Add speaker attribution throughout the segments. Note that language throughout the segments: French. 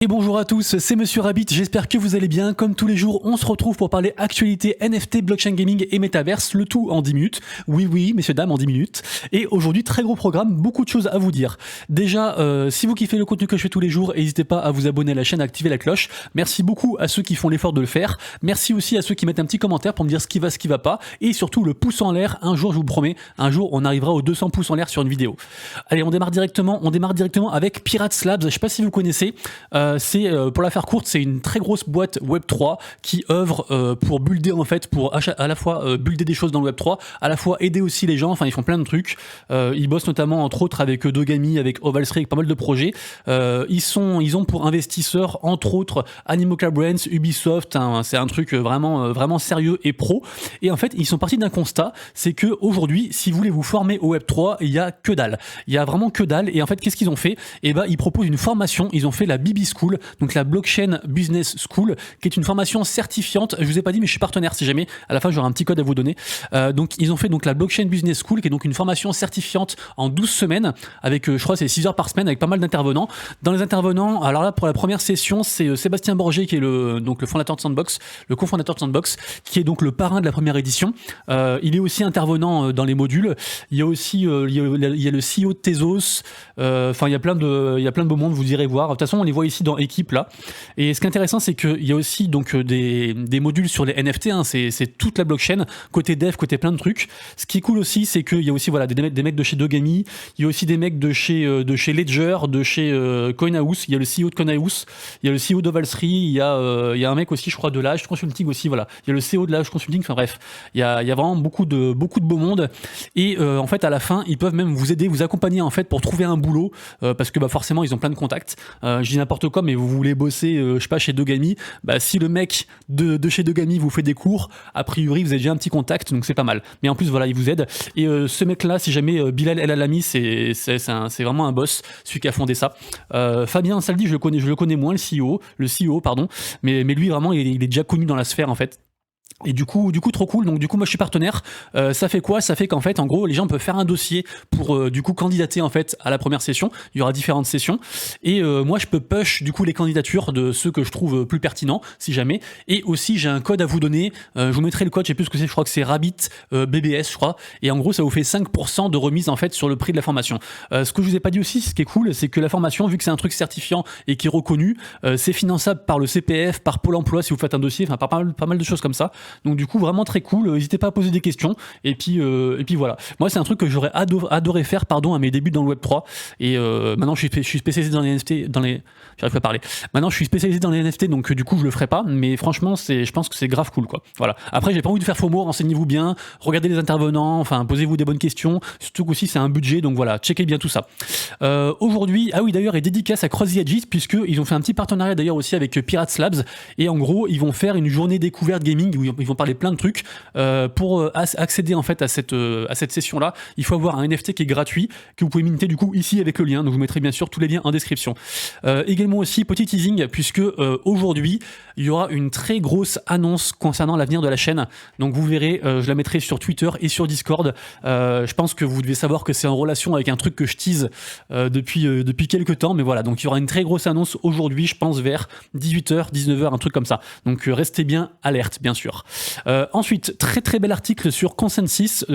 Speaker 1: Et bonjour à tous, c'est Monsieur Rabbit, j'espère que vous allez bien. Comme tous les jours, on se retrouve pour parler actualité NFT, blockchain gaming et metaverse, le tout en 10 minutes. Oui, messieurs, dames, en 10 minutes. Et aujourd'hui, très gros programme, beaucoup de choses à vous dire. Déjà, si vous kiffez le contenu que je fais tous les jours, n'hésitez pas à vous abonner à la chaîne, à activer la cloche. Merci beaucoup à ceux qui font l'effort de le faire. Merci aussi à ceux qui mettent un petit commentaire pour me dire ce qui va pas. Et surtout, le pouce en l'air. Un jour, je vous promets, un jour, on arrivera aux 200 pouces en l'air sur une vidéo. Allez, on démarre directement avec Pirates Labs. Je sais pas si vous connaissez. Pour la faire courte, c'est une très grosse boîte Web3 qui œuvre pour builder en fait, pour à la fois builder des choses dans le Web3, à la fois aider aussi les gens. Enfin, ils font plein de trucs. Ils bossent notamment entre autres avec Dogami, avec Ovalstreak, avec pas mal de projets. Ils ont pour investisseurs entre autres Animoca Brands, Ubisoft. C'est un truc vraiment sérieux et pro. Et en fait, ils sont partis d'un constat, c'est que aujourd'hui, si vous voulez vous former au Web3, il y a que dalle. Il y a vraiment que dalle. Et en fait, qu'est-ce qu'ils ont fait? Ils proposent une formation. Ils ont fait la BB School, donc la Blockchain Business School, qui est une formation certifiante. Je vous ai pas dit, mais je suis partenaire si jamais. À la fin, j'aurai un petit code à vous donner. Donc, ils ont fait donc la Blockchain Business School, qui est donc une formation certifiante en 12 semaines, avec, je crois, c'est 6 heures par semaine, avec pas mal d'intervenants. Dans les intervenants, alors là, pour la première session, c'est Sébastien Borgé, qui est le fondateur de Sandbox, le cofondateur de Sandbox, qui est donc le parrain de la première édition. Il est aussi intervenant dans les modules. Il y a aussi, il y a le CEO de Tezos. Enfin, il y a plein de beaux mondes, vous irez voir. De toute façon, on les voit ici dans équipe là. Et ce qui est intéressant, c'est qu'il y a aussi donc des modules sur les NFT, hein, c'est toute la blockchain, côté dev, côté plein de trucs. Ce qui est cool aussi, c'est qu'il y a aussi voilà, des mecs de chez Dogami, il y a aussi des mecs de chez Ledger, de chez Coinhouse, il y a le CEO de Coinhouse, il y a le CEO d'Ovalstreak, il y a un mec aussi, je crois, de l'Age Consulting aussi, voilà. Il y a le CEO de l'Age Consulting, enfin bref, il y a vraiment beaucoup de beau monde. Et en fait, à la fin, ils peuvent même vous aider, vous accompagner en fait pour trouver un boulot, parce que forcément, ils ont plein de contacts. Je dis n'importe quoi, mais vous voulez bosser, je sais pas, chez Dogami, si le mec de chez Dogami vous fait des cours, a priori vous avez déjà un petit contact, donc c'est pas mal. Mais en plus voilà, il vous aide. Et ce mec-là, si jamais Bilal El Alami, c'est vraiment un boss, celui qui a fondé ça. Fabien Saldi, je le connais moins, le CEO, pardon, mais lui vraiment, il est déjà connu dans la sphère en fait. Et du coup trop cool. Donc du coup moi je suis partenaire. Ça fait quoi? Ça fait qu'en fait en gros les gens peuvent faire un dossier pour du coup candidater en fait à la première session. Il y aura différentes sessions et moi je peux push du coup les candidatures de ceux que je trouve plus pertinents si jamais. Et aussi j'ai un code à vous donner. Je vous mettrai le code. Je sais plus ce que c'est. Je crois que c'est Rabbit BBS je crois. Et en gros ça vous fait 5% de remise en fait sur le prix de la formation. Ce que je vous ai pas dit aussi, ce qui est cool, c'est que la formation, vu que c'est un truc certifiant et qui est reconnu, c'est finançable par le CPF, par Pôle Emploi si vous faites un dossier, enfin par pas mal de choses comme ça. Donc du coup vraiment très cool, n'hésitez pas à poser des questions et puis voilà. Moi c'est un truc que j'aurais adoré faire à mes débuts dans le Web3 et maintenant je suis spécialisé dans les NFT, j'arrive pas à parler. Maintenant je suis spécialisé dans les NFT donc du coup je le ferai pas, mais franchement je pense que c'est grave cool quoi. Voilà. Après j'ai pas envie de faire faux mots, renseignez-vous bien, regardez les intervenants, enfin posez-vous des bonnes questions, surtout qu'aussi c'est un budget donc voilà, checkez bien tout ça. Aujourd'hui, ah oui d'ailleurs et dédicace à Cross the Edges puisque ils ont fait un petit partenariat d'ailleurs aussi avec Pirates Labs et en gros ils vont faire une journée découverte gaming où ils vont parler plein de trucs. Pour accéder en fait à cette session là, il faut avoir un NFT qui est gratuit que vous pouvez minter du coup ici avec le lien, donc je vous mettrai bien sûr tous les liens en description. Également aussi petit teasing puisque aujourd'hui il y aura une très grosse annonce concernant l'avenir de la chaîne, donc vous verrez, je la mettrai sur Twitter et sur Discord. Je pense que vous devez savoir que c'est en relation avec un truc que je tease depuis quelques temps, mais voilà, donc il y aura une très grosse annonce aujourd'hui, je pense vers 18h, 19h, un truc comme ça, donc restez bien alerte bien sûr. Ensuite, très bel article sur Consensus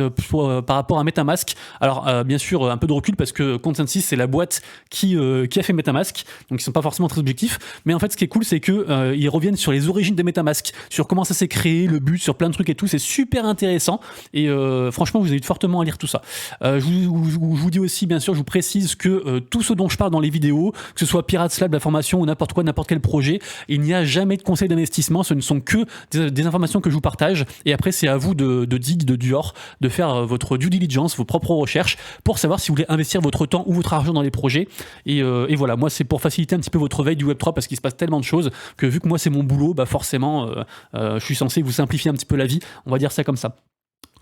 Speaker 1: par rapport à MetaMask. Alors bien sûr un peu de recul parce que Consensus c'est la boîte qui a fait MetaMask, donc ils sont pas forcément très objectifs, mais en fait ce qui est cool c'est que ils reviennent sur les origines de MetaMask, sur comment ça s'est créé, le but, sur plein de trucs et tout, c'est super intéressant et franchement je vous invite fortement à lire tout ça. Je vous dis aussi bien sûr, je vous précise que tout ce dont je parle dans les vidéos, que ce soit Pirates Lab, la formation ou n'importe quel projet, il n'y a jamais de conseil d'investissement, ce ne sont que des informations que je vous partage et après c'est à vous de Dig, de Dior, de faire votre due diligence, vos propres recherches pour savoir si vous voulez investir votre temps ou votre argent dans les projets et voilà, moi c'est pour faciliter un petit peu votre veille du Web3 parce qu'il se passe tellement de choses que vu que moi c'est mon boulot, forcément je suis censé vous simplifier un petit peu la vie, on va dire ça comme ça.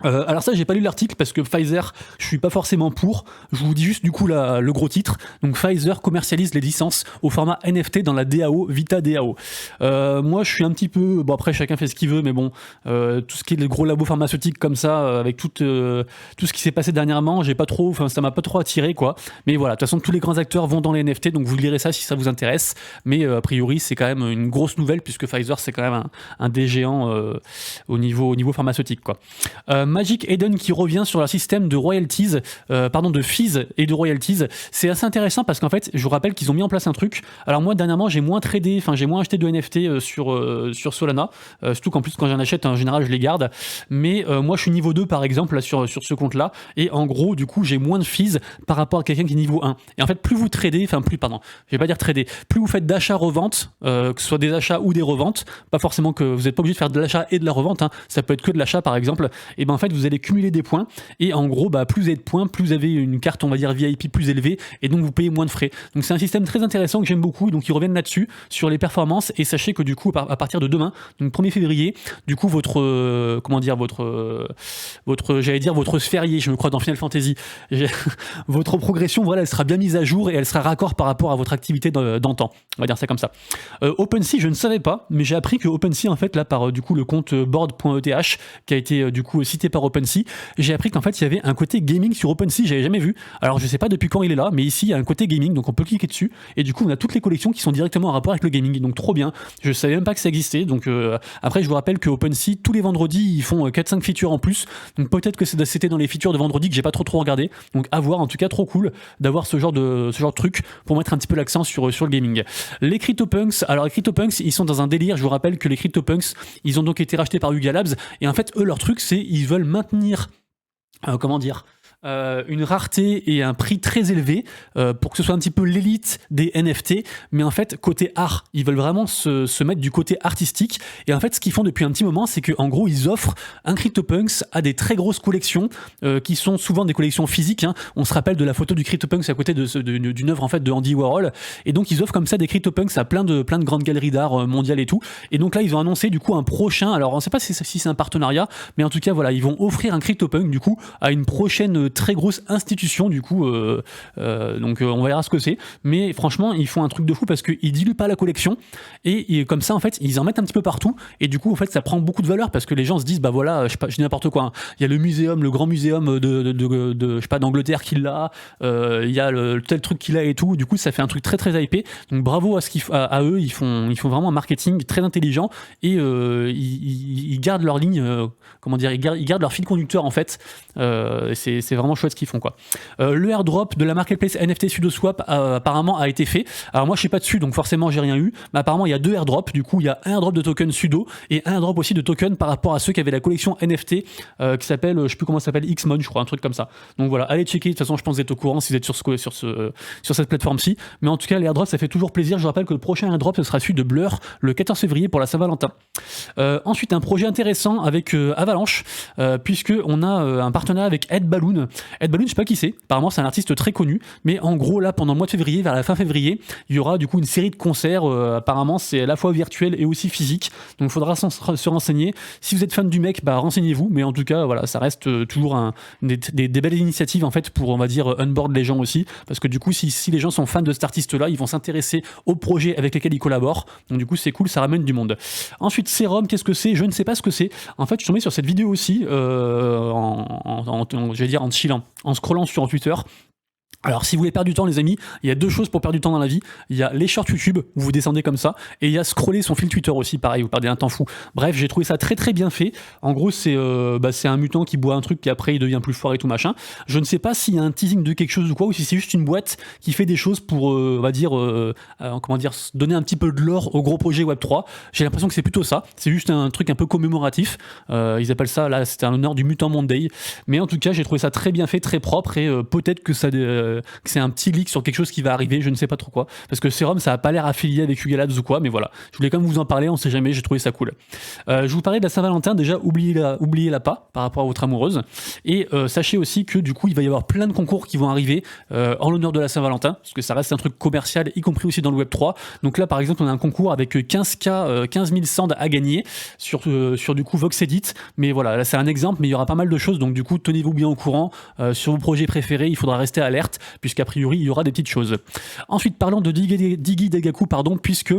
Speaker 1: Alors ça, j'ai pas lu l'article parce que Pfizer, je suis pas forcément pour. Je vous dis juste du coup le gros titre. Donc Pfizer commercialise les licences au format NFT dans la DAO, Vita DAO. Moi, je suis un petit peu... Bon, après, chacun fait ce qu'il veut, mais bon, tout ce qui est les gros labos pharmaceutiques comme ça, avec tout ce qui s'est passé dernièrement, j'ai pas trop... Enfin, ça m'a pas trop attiré, quoi. Mais voilà, de toute façon, tous les grands acteurs vont dans les NFT, donc vous lirez ça si ça vous intéresse. Mais a priori, c'est quand même une grosse nouvelle puisque Pfizer, c'est quand même un des géants au niveau pharmaceutique, quoi. Magic Eden qui revient sur leur système de royalties, de fees et de royalties. C'est assez intéressant parce qu'en fait, je vous rappelle qu'ils ont mis en place un truc. Alors moi, dernièrement, j'ai moins acheté de NFT sur Solana. Surtout qu'en plus, quand j'en achète, en général, je les garde. Mais moi, je suis niveau 2, par exemple, là, sur ce compte-là. Et en gros, du coup, j'ai moins de fees par rapport à quelqu'un qui est niveau 1. Et en fait, plus vous tradez, je vais pas dire trader, plus vous faites d'achats-reventes, que ce soit des achats ou des reventes, pas forcément que vous n'êtes pas obligé de faire de l'achat et de la revente, hein. Ça peut être que de l'achat, par exemple. Et ben en fait, vous allez cumuler des points. Et en gros, plus vous avez de points, plus vous avez une carte, on va dire, VIP plus élevée. Et donc, vous payez moins de frais. Donc, c'est un système très intéressant que j'aime beaucoup. Donc, ils reviennent là-dessus, sur les performances. Et sachez que du coup, à partir de demain, donc 1er février, du coup, votre sphérié, je me crois dans Final Fantasy, votre progression, voilà, elle sera bien mise à jour et elle sera raccord par rapport à votre activité d'antan. On va dire ça comme ça. OpenSea, je ne savais pas, mais j'ai appris que OpenSea, en fait, là, par du coup, le compte board.eth, qui a été du coup cité par OpenSea, j'ai appris qu'en fait, il y avait un côté gaming sur OpenSea, j'avais jamais vu. Alors, je sais pas depuis quand il est là, mais ici, il y a un côté gaming, donc on peut cliquer dessus, et du coup, on a toutes les collections qui sont directement en rapport avec le gaming, donc trop bien. Je savais même pas que ça existait, donc après, je vous rappelle que OpenSea, tous les vendredis, ils font 4-5 features en plus, donc peut-être que c'était dans les features de vendredi que j'ai pas trop regardé, donc à voir, en tout cas, trop cool d'avoir ce genre de truc pour mettre un petit peu l'accent sur le gaming. Les CryptoPunks, alors les CryptoPunks, ils sont dans un délire, je vous rappelle que les CryptoPunks, ils ont donc été rachetés par Yuga Labs, et en fait, eux, leur truc, c'est ils veulent maintenir, une rareté et un prix très élevé pour que ce soit un petit peu l'élite des NFT, mais en fait côté art, ils veulent vraiment se mettre du côté artistique, et en fait ce qu'ils font depuis un petit moment, c'est qu'en gros ils offrent un CryptoPunks à des très grosses collections qui sont souvent des collections physiques, hein. On se rappelle de la photo du CryptoPunks à côté d'une œuvre en fait de Andy Warhol, et donc ils offrent comme ça des CryptoPunks à plein de grandes galeries d'art mondiales et tout, et donc là ils ont annoncé du coup un prochain, alors on sait pas si c'est un partenariat, mais en tout cas voilà, ils vont offrir un CryptoPunk du coup à une prochaine très grosse institution du coup, donc on verra ce que c'est, mais franchement ils font un truc de fou parce qu'ils diluent pas la collection, et comme ça en fait ils en mettent un petit peu partout, et du coup en fait ça prend beaucoup de valeur parce que les gens se disent bah voilà, je dis n'importe quoi, hein. Il y a le grand muséum de je sais pas, d'Angleterre qui l'a, il y a le tel truc qu'il a et tout, du coup ça fait un truc très très hypé, donc bravo à eux, ils font vraiment un marketing très intelligent, et ils gardent leur ligne, ils gardent leur fil conducteur en fait, c'est vraiment chouette ce qu'ils font, quoi. Le airdrop de la marketplace NFT SudoSwap apparemment a été fait. Alors moi je suis pas dessus, donc forcément j'ai rien eu, mais apparemment il y a 2 airdrops, du coup il y a un airdrop de token Sudo et un airdrop aussi de token par rapport à ceux qui avaient la collection NFT qui s'appelle, je sais plus comment ça s'appelle, Xmon je crois, un truc comme ça. Donc voilà, allez checker, de toute façon je pense que vous êtes au courant si vous êtes sur cette plateforme-ci, mais en tout cas les airdrops ça fait toujours plaisir. Je rappelle que le prochain airdrop ce sera celui de Blur le 14 février pour la Saint-Valentin. Ensuite un projet intéressant avec Avalanche, puisque on a un partenariat avec Ed Balloon. Ed Balloon, je sais pas qui c'est, apparemment c'est un artiste très connu, mais en gros là pendant le mois de février, vers la fin février, il y aura du coup une série de concerts, apparemment c'est à la fois virtuel et aussi physique, donc il faudra se renseigner. Si vous êtes fan du mec, renseignez-vous, mais en tout cas voilà, ça reste toujours des belles initiatives en fait pour, on va dire, onboard les gens aussi, parce que du coup si les gens sont fans de cet artiste là, ils vont s'intéresser aux projets avec lesquels ils collaborent, donc du coup c'est cool, ça ramène du monde. Ensuite Serum, qu'est-ce que c'est? Je ne sais pas ce que c'est. En fait je suis tombé sur cette vidéo aussi je vais dire en chillant, en scrollant sur Twitter. Alors si vous voulez perdre du temps les amis, il y a 2 choses pour perdre du temps dans la vie. Il y a les shorts YouTube où vous descendez comme ça, et il y a scroller son fil Twitter aussi, pareil, vous perdez un temps fou. Bref, j'ai trouvé ça très très bien fait. En gros c'est un mutant qui boit un truc qui après il devient plus fort et tout machin. Je ne sais pas s'il y a un teasing de quelque chose ou quoi, ou si c'est juste une boîte qui fait des choses pour on va dire donner un petit peu de l'or au gros projet Web3. J'ai l'impression que c'est plutôt ça, c'est juste un truc un peu commémoratif. Ils appellent ça, là c'était un honneur du Mutant Monday, mais en tout cas j'ai trouvé ça très bien fait, très propre, et peut-être que ça que c'est un petit leak sur quelque chose qui va arriver, je ne sais pas trop quoi, parce que Serum ça a pas l'air affilié avec Yuga Labs ou quoi, mais voilà, je voulais quand même vous en parler, on sait jamais, j'ai trouvé ça cool. Je vous parlais de la Saint-Valentin, déjà oubliez-la pas par rapport à votre amoureuse, et sachez aussi que du coup il va y avoir plein de concours qui vont arriver en l'honneur de la Saint-Valentin, parce que ça reste un truc commercial, y compris aussi dans le Web3. Donc là par exemple on a un concours avec 15 000 sands à gagner sur du coup Vox Edit, mais voilà, là c'est un exemple, mais il y aura pas mal de choses, donc du coup tenez-vous bien au courant sur vos projets préférés, il faudra rester alerte, puisqu'a priori il y aura des petites choses. Ensuite parlons de Digi Daigaku, pardon, puisque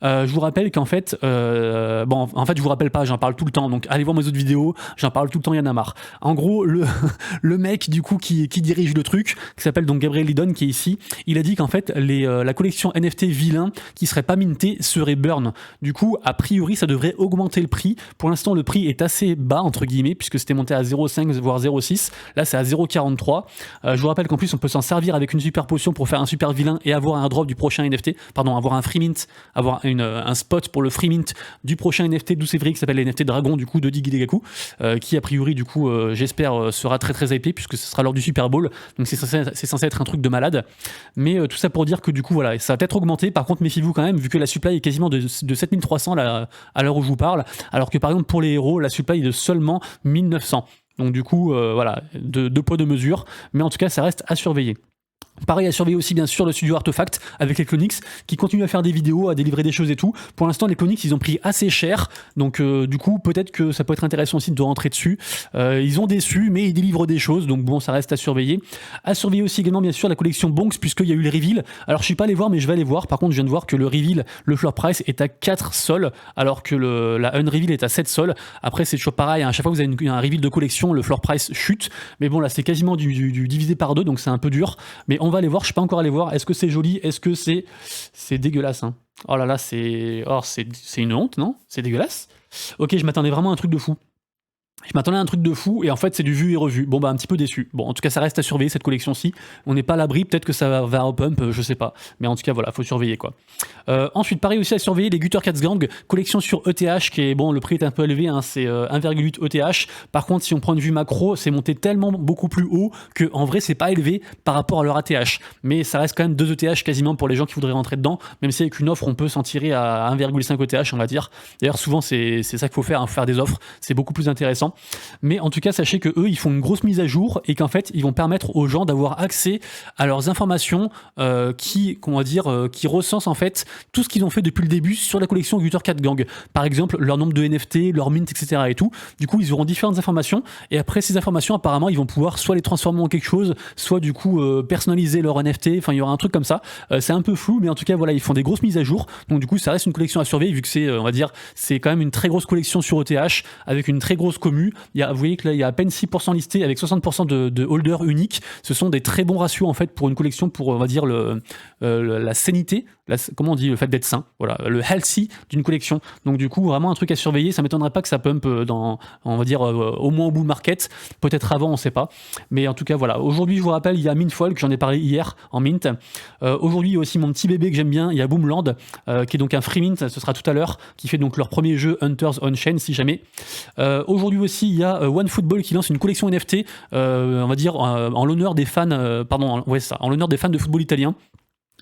Speaker 1: je vous rappelle qu'en fait, bon en fait je vous rappelle pas, j'en parle tout le temps, donc allez voir mes autres vidéos, j'en parle tout le temps, il y en a marre. En gros, le mec du coup qui dirige le truc, qui s'appelle donc Gabriel Lidon, qui est ici, il a dit qu'en fait la collection NFT vilain qui serait pas mintée serait burn. Du coup, a priori, ça devrait augmenter le prix. Pour l'instant, le prix est assez bas, entre guillemets, puisque c'était monté à 0,5 voire 0,6. Là, c'est à 0,43. Je vous rappelle qu'en plus, on peut s'en servir avec une super potion pour faire un super vilain et avoir un drop du prochain NFT. Pardon, avoir un free mint, avoir un spot pour le free mint du prochain NFT d'où c'est vrai qui s'appelle les NFT Dragon, du coup, de Digi Daigaku, qui a priori, du coup, j'espère, sera très très hypé, puisque ce sera lors du Super Bowl. Donc, c'est censé être un truc de malade. Mais tout ça pour dire que, du coup, voilà, ça va peut-être augmenter. Par contre, méfiez-vous quand même, vu que la supply est quasiment de 7300 là, à l'heure où je vous parle, alors que par exemple pour les héros, la supply est de seulement 1900. Donc du coup, voilà, deux poids deux mesures, mais en tout cas ça reste à surveiller. Pareil à surveiller aussi bien sûr le studio Artefact avec les Clonix qui continuent à faire des vidéos, à délivrer des choses et tout. Pour l'instant les Clonix ils ont pris assez cher, donc du coup peut-être que ça peut être intéressant aussi de rentrer dessus. Ils ont déçu mais ils délivrent des choses, donc bon ça reste à surveiller. À surveiller aussi également bien sûr la collection Bonks, puisqu'il y a eu les reveals. Alors je suis pas allé voir mais je vais aller voir. Par contre je viens de voir que le reveal, le floor price est à 4 sols alors que la unreveal est à 7 sols. Après c'est toujours pareil, hein. À chaque fois que vous avez un reveal de collection le floor price chute, mais bon là c'est quasiment du divisé par 2, donc c'est un peu dur, mais on va aller voir, je suis pas encore allé voir. Est-ce que c'est joli? Est-ce que c'est dégueulasse, hein? Oh là là, c'est une honte, non? C'est dégueulasse. Ok, je m'attendais vraiment à un truc de fou. Je m'attendais à un truc de fou et en fait c'est du vu et revu. Bon bah un petit peu déçu. Bon en tout cas ça reste à surveiller cette collection-ci. On n'est pas à l'abri, peut-être que ça va au pump, je sais pas. Mais en tout cas voilà, faut surveiller quoi. Ensuite pareil aussi à surveiller les Gutter Cats Gang, collection sur ETH qui est bon, le prix est un peu élevé, hein, c'est 1,8 ETH. Par contre si on prend une vue macro, c'est monté tellement beaucoup plus haut que en vrai c'est pas élevé par rapport à leur ATH. Mais ça reste quand même 2 ETH quasiment pour les gens qui voudraient rentrer dedans, même si avec une offre on peut s'en tirer à 1,5 ETH on va dire. D'ailleurs souvent c'est ça qu'il faut faire, hein, faire des offres, c'est beaucoup plus intéressant. Mais en tout cas sachez que eux ils font une grosse mise à jour et qu'en fait ils vont permettre aux gens d'avoir accès à leurs informations qui recensent en fait tout ce qu'ils ont fait depuis le début sur la collection Gutter Cat Gang. Par exemple leur nombre de NFT, leur mint, etc. et tout. Du coup ils auront différentes informations et après ces informations apparemment ils vont pouvoir soit les transformer en quelque chose, soit du coup personnaliser leur NFT. Enfin il y aura un truc comme ça. C'est un peu flou mais en tout cas voilà ils font des grosses mises à jour. Donc du coup ça reste une collection à surveiller vu que c'est on va dire c'est quand même une très grosse collection sur ETH avec une très grosse commu. Vous voyez que là il y a à peine 6% listés avec 60% de holders uniques. Ce sont des très bons ratios en fait pour une collection, pour on va dire la sainteté, comment on dit, le fait d'être sain, voilà, le healthy d'une collection. Donc du coup vraiment un truc à surveiller. Ça m'étonnerait pas que ça pump dans, on va dire au moins au bull market, peut-être avant on sait pas, mais en tout cas voilà. Aujourd'hui je vous rappelle il y a Mintfall que j'en ai parlé hier en mint. Aujourd'hui il y a aussi mon petit bébé que j'aime bien, il y a Boomland qui est donc un free mint, ce sera tout à l'heure, qui fait donc leur premier jeu Hunters on Chain si jamais. Aujourd'hui aussi il y a OneFootball qui lance une collection NFT, on va dire en l'honneur des fans, en l'honneur des fans de football italien.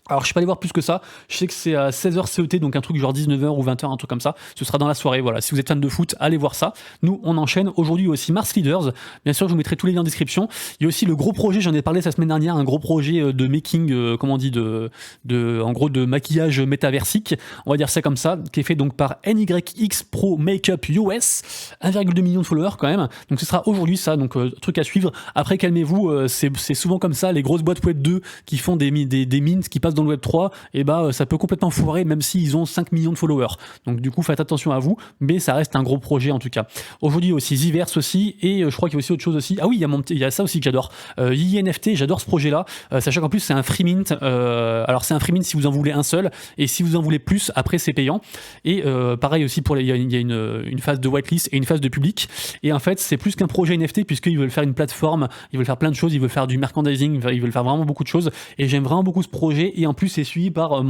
Speaker 1: Alors je suis pas allé voir plus que ça, je sais que c'est à 16h CET, donc un truc genre 19h ou 20h, un truc comme ça, ce sera dans la soirée, voilà, si vous êtes fan de foot, allez voir ça. Nous on enchaîne, aujourd'hui aussi Mars Leaders, bien sûr je vous mettrai tous les liens en description. Il y a aussi le gros projet, j'en ai parlé la semaine dernière, un gros projet de making, comment on dit, en gros de maquillage métaversique, on va dire ça comme ça, qui est fait donc par NYX Pro Makeup US, 1,2 million de followers quand même, donc ce sera aujourd'hui ça, donc truc à suivre. Après calmez-vous, c'est souvent comme ça, les grosses boîtes Web 2 qui font des mints qui passent dans le Web 3, et ça peut complètement foirer même s'ils ont 5 millions de followers. Donc du coup faites attention à vous, mais ça reste un gros projet en tout cas. Aujourd'hui aussi Ziverse aussi, et je crois qu'il y a aussi autre chose aussi. Ah oui, il y a ça aussi que j'adore. NFT, j'adore ce projet-là. Sachant qu'en plus c'est un free mint. Alors c'est un free mint si vous en voulez un seul, et si vous en voulez plus, après c'est payant. Et pareil aussi il y a une phase de whitelist et une phase de public. Et en fait c'est plus qu'un projet NFT puisqu'ils veulent faire une plateforme, ils veulent faire plein de choses, ils veulent faire du merchandising, ils veulent faire vraiment beaucoup de choses. Et j'aime vraiment beaucoup ce projet. et en plus c'est suivi par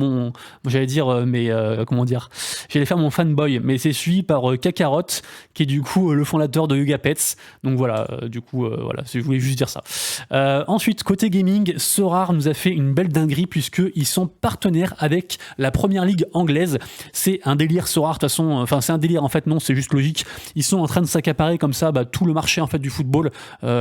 Speaker 1: j'allais dire comment dire, j'allais faire mon fanboy, mais c'est suivi par Kakarot, qui est du coup le fondateur de Yuga Pets. Donc voilà, voilà, je voulais juste dire ça. Ensuite, côté gaming, Sorare nous a fait une belle dinguerie puisqu'ils sont partenaires avec la première ligue anglaise. C'est un délire Sorare, de toute façon, enfin c'est un délire en fait, non, c'est juste logique. Ils sont en train de s'accaparer comme ça tout le marché en fait du football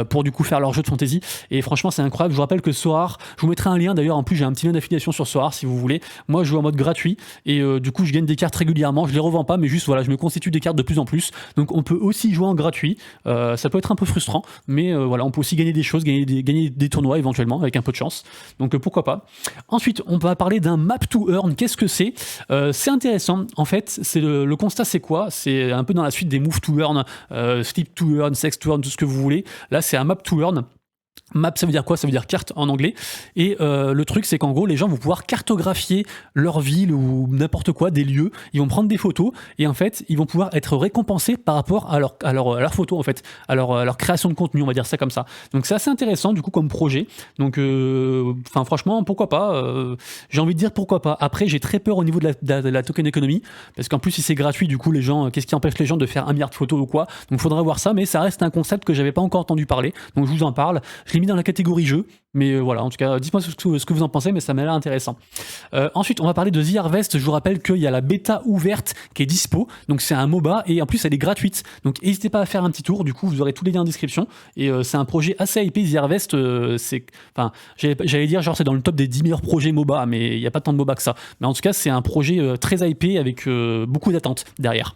Speaker 1: pour du coup faire leur jeu de fantasy. Et franchement, c'est incroyable. Je vous rappelle que Sorare, je vous mettrai un lien d'ailleurs, en plus j'ai un petit lien d'affiliation sur Sorare si vous voulez. Moi, je joue en mode gratuit et du coup, je gagne des cartes régulièrement. Je les revends pas, mais juste voilà, je me constitue des cartes de plus en plus. Donc on peut aussi jouer en gratuit. Ça peut être un peu frustrant, mais voilà, on peut aussi gagner des choses, gagner des tournois éventuellement avec un peu de chance. Donc pourquoi pas. Ensuite, on va parler d'un map to earn. Qu'est-ce que c'est? C'est intéressant. En fait, c'est le constat, c'est quoi? C'est un peu dans la suite des move to earn, sleep to earn, sex to earn, tout ce que vous voulez. Là, c'est un map to earn. Map, ça veut dire quoi? Ça veut dire carte en anglais. Et le truc, c'est qu'en gros, les gens vont pouvoir cartographier leur ville ou n'importe quoi, des lieux. Ils vont prendre des photos et en fait, ils vont pouvoir être récompensés par rapport à leur photo, en fait, à leur création de contenu, on va dire ça comme ça. Donc c'est assez intéressant, du coup, comme projet. Donc, franchement, pourquoi pas? J'ai envie de dire pourquoi pas. Après, j'ai très peur au niveau de la token economy, parce qu'en plus, si c'est gratuit, du coup, les gens, qu'est-ce qui empêche les gens de faire 1 milliard de photos ou quoi? Donc, il faudra voir ça, mais ça reste un concept que j'avais pas encore entendu parler. Donc, je vous en parle. Je l'ai mis dans la catégorie jeu, mais voilà, en tout cas, dites-moi ce que vous en pensez, mais ça m'a l'air intéressant. Ensuite, on va parler de The Harvest. Je vous rappelle qu'il y a la bêta ouverte qui est dispo, donc c'est un MOBA, et en plus elle est gratuite, donc n'hésitez pas à faire un petit tour, du coup vous aurez tous les liens en description, et c'est un projet assez hypé. The Harvest, j'allais dire genre c'est dans le top des 10 meilleurs projets MOBA, mais il n'y a pas tant de MOBA que ça, mais en tout cas c'est un projet très hypé avec beaucoup d'attentes derrière.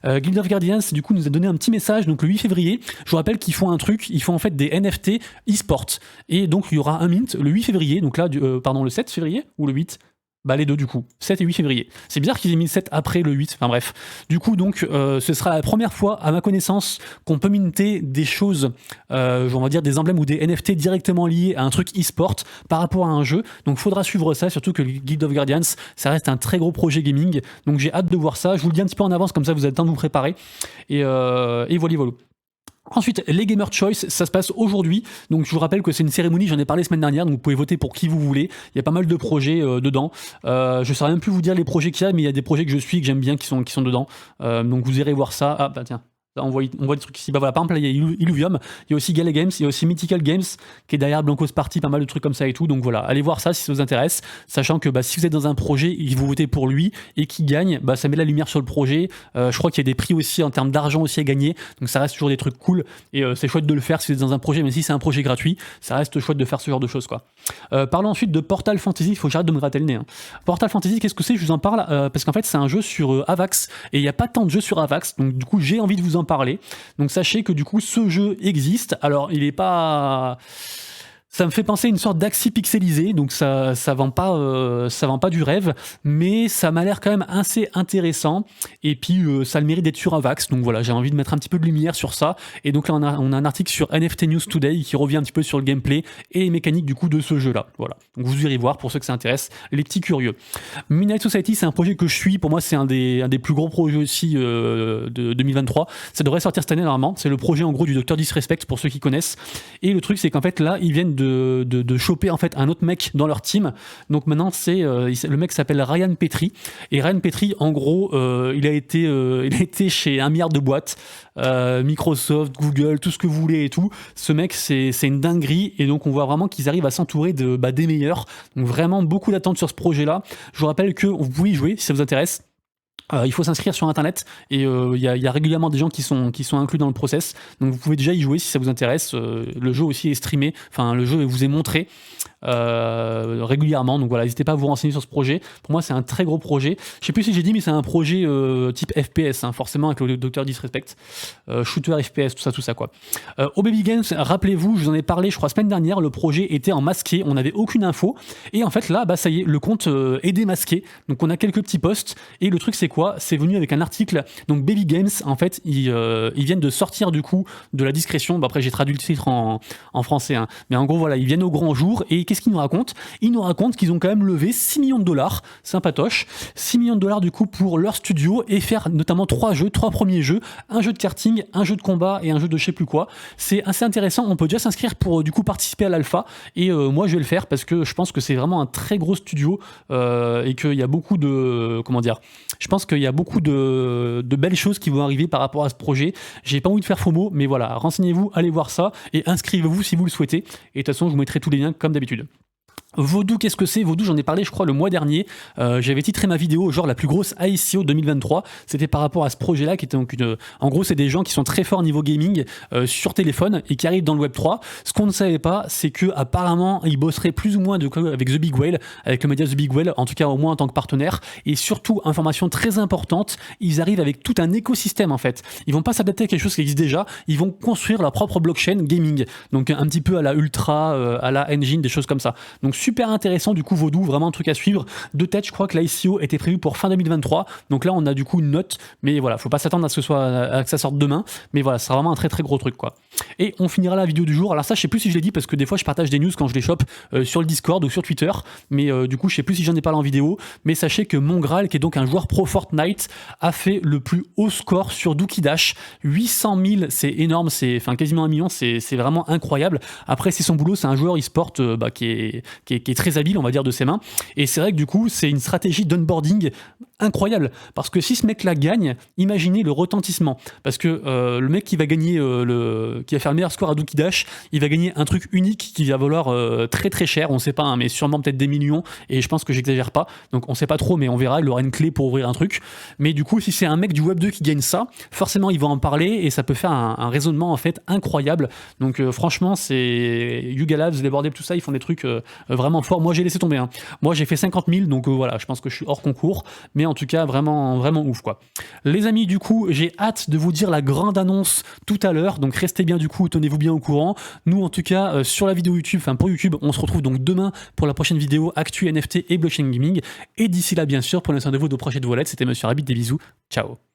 Speaker 1: Guild of Guardians, du coup, nous a donné un petit message, donc le 8 février, je vous rappelle qu'ils font un truc, ils font en fait des NFT e-sport, et donc il y aura un mint le 8 février, donc là, le 7 février ou le 8? Bah les deux du coup, 7 et 8 février. C'est bizarre qu'ils aient mis le 7 après le 8, enfin bref. Du coup donc ce sera la première fois à ma connaissance qu'on peut minter des choses, on va dire des emblèmes ou des NFT directement liés à un truc e-sport par rapport à un jeu. Donc faudra suivre ça, surtout que Guild of Guardians, ça reste un très gros projet gaming. Donc j'ai hâte de voir ça, je vous le dis un petit peu en avance, comme ça vous avez le temps de vous préparer. Et voilà. Ensuite, les Gamer Choice, ça se passe aujourd'hui. Donc je vous rappelle que c'est une cérémonie, j'en ai parlé la semaine dernière, donc vous pouvez voter pour qui vous voulez. Il y a pas mal de projets dedans. Je ne saurais même plus vous dire les projets qu'il y a, mais il y a des projets que je suis, que j'aime bien, qui sont dedans. Donc vous irez voir ça. Ah bah tiens. On voit des trucs ici. Bah voilà, par exemple, là, il y a Illuvium, il y a aussi Gala Games, il y a aussi Mythical Games qui est derrière Blancos Party, pas mal de trucs comme ça et tout. Donc voilà, allez voir ça si ça vous intéresse. Sachant que si vous êtes dans un projet et que vous votez pour lui et qu'il gagne, ça met la lumière sur le projet. Je crois qu'il y a des prix aussi en termes d'argent aussi à gagner. Donc ça reste toujours des trucs cool et c'est chouette de le faire si vous êtes dans un projet, même si c'est un projet gratuit. Ça reste chouette de faire ce genre de choses, quoi. Parlons ensuite de Portal Fantasy. Il faut que j'arrête de me gratter le nez. Portal Fantasy, qu'est-ce que c'est? Je vous en parle parce qu'en fait, c'est un jeu sur Avax et il n'y a pas tant de jeux sur Avax. Donc du coup, j'ai envie de vous en parler. Donc sachez que du coup ce jeu existe. Alors il est pas... Ça me fait penser à une sorte d'Axi pixelisé, donc ça vend pas du rêve, mais ça m'a l'air quand même assez intéressant, et puis ça a le mérite d'être sur Avax, donc voilà, j'ai envie de mettre un petit peu de lumière sur ça, et donc là on a un article sur NFT News Today qui revient un petit peu sur le gameplay et les mécaniques du coup de ce jeu-là, voilà. Donc vous irez voir pour ceux que ça intéresse, les petits curieux. Midnight Society, c'est un projet que je suis, pour moi c'est un des plus gros projets aussi de 2023, ça devrait sortir cette année normalement, c'est le projet en gros du Dr Disrespect pour ceux qui connaissent, et le truc c'est qu'en fait là ils viennent de choper en fait un autre mec dans leur team. Donc maintenant c'est le mec s'appelle Ryan Petrie, et Ryan Petrie en gros il a été chez 1 milliard de boîtes, Microsoft, Google, tout ce que vous voulez et tout. Ce mec c'est une dinguerie, et donc on voit vraiment qu'ils arrivent à s'entourer des meilleurs. Donc vraiment beaucoup d'attentes sur ce projet là. Je vous rappelle que vous pouvez y jouer si ça vous intéresse. Il faut s'inscrire sur internet et il y a régulièrement des gens qui sont inclus dans le process, donc vous pouvez déjà y jouer si ça vous intéresse. Le jeu aussi est streamé, enfin le jeu vous est montré régulièrement, donc voilà, n'hésitez pas à vous renseigner sur ce projet. Pour moi c'est un très gros projet, je sais plus si j'ai dit, mais c'est un projet type FPS, forcément avec le Dr Disrespect, shooter FPS, tout ça quoi. Au Baby Games, rappelez-vous, je vous en ai parlé je crois semaine dernière, le projet était en masqué, on n'avait aucune info, et en fait là ça y est, le compte est démasqué, donc on a quelques petits posts, et le truc c'est quoi? C'est venu avec un article, donc Baby Games en fait ils viennent de sortir du coup de la discrétion, après j'ai traduit le titre en français, mais en gros voilà, ils viennent au grand jour et qu'est-ce qu'ils nous racontent? Ils nous racontent qu'ils ont quand même levé 6 millions de dollars, sympatoche, 6 millions de dollars du coup pour leur studio et faire notamment 3 premiers jeux, un jeu de karting, un jeu de combat et un jeu de je sais plus quoi. C'est assez intéressant, on peut déjà s'inscrire pour du coup participer à l'alpha et moi je vais le faire parce que je pense que c'est vraiment un très gros studio et qu'il y a beaucoup de, comment dire, je pense qu'il y a beaucoup de belles choses qui vont arriver par rapport à ce projet. J'ai pas envie de faire faux mots, mais voilà, renseignez-vous, allez voir ça et inscrivez-vous si vous le souhaitez. Et de toute façon, je vous mettrai tous les liens comme d'habitude. Vodoo, qu'est-ce que c'est? Vodoo, j'en ai parlé je crois le mois dernier, j'avais titré ma vidéo genre la plus grosse ICO 2023, c'était par rapport à ce projet là qui était donc en gros c'est des gens qui sont très forts niveau gaming sur téléphone et qui arrivent dans le web 3. Ce qu'on ne savait pas c'est que apparemment ils bosseraient plus ou moins avec The Big Whale, avec le média The Big Whale, en tout cas au moins en tant que partenaire, et surtout information très importante, ils arrivent avec tout un écosystème en fait, ils vont pas s'adapter à quelque chose qui existe déjà, ils vont construire leur propre blockchain gaming, donc un petit peu à la Ultra, à la Engine, des choses comme ça. Donc super intéressant du coup Vodoo, vraiment un truc à suivre. De tête, je crois que l'ICO était prévu pour fin 2023, donc là on a du coup une note, mais voilà, faut pas s'attendre à ce que ça sorte demain, mais voilà, c'est vraiment un très très gros truc quoi. Et on finira la vidéo du jour. Alors ça, je sais plus si je l'ai dit parce que des fois je partage des news quand je les chope sur le Discord ou sur Twitter, mais du coup je sais plus si j'en ai parlé en vidéo, mais sachez que Mongral, qui est donc un joueur pro Fortnite, a fait le plus haut score sur Dookie Dash, 800 000, c'est énorme, c'est enfin quasiment 1 million, c'est vraiment incroyable. Après c'est son boulot, c'est un joueur e-sport qui est très habile, on va dire, de ses mains. Et c'est vrai que du coup, c'est une stratégie d'onboarding incroyable. Parce que si ce mec-là gagne, imaginez le retentissement. Parce que le mec qui va gagner, qui va faire le meilleur score à Dookie Dash, il va gagner un truc unique qui va valoir très très cher. On sait pas, hein, mais sûrement peut-être des millions. Et je pense que j'exagère pas. Donc on sait pas trop, mais on verra. Il aura une clé pour ouvrir un truc. Mais du coup, si c'est un mec du Web 2 qui gagne ça, forcément, il va en parler et ça peut faire un raisonnement en fait incroyable. Donc franchement, c'est Yuga Labs, les bordels, tout ça, ils font des trucs vraiment forts. Moi, j'ai laissé tomber. Hein. Moi, j'ai fait 50 000, donc voilà, je pense que je suis hors concours. Mais en tout cas, vraiment, vraiment ouf, quoi. Les amis, du coup, j'ai hâte de vous dire la grande annonce tout à l'heure. Donc restez bien, du coup, tenez-vous bien au courant. Nous, en tout cas, sur la vidéo YouTube, enfin pour YouTube, on se retrouve donc demain pour la prochaine vidéo Actu NFT et Blockchain Gaming. Et d'ici là, bien sûr, prenez soin de vous, de prochaines wallets. C'était Monsieur Rabbit, des bisous. Ciao.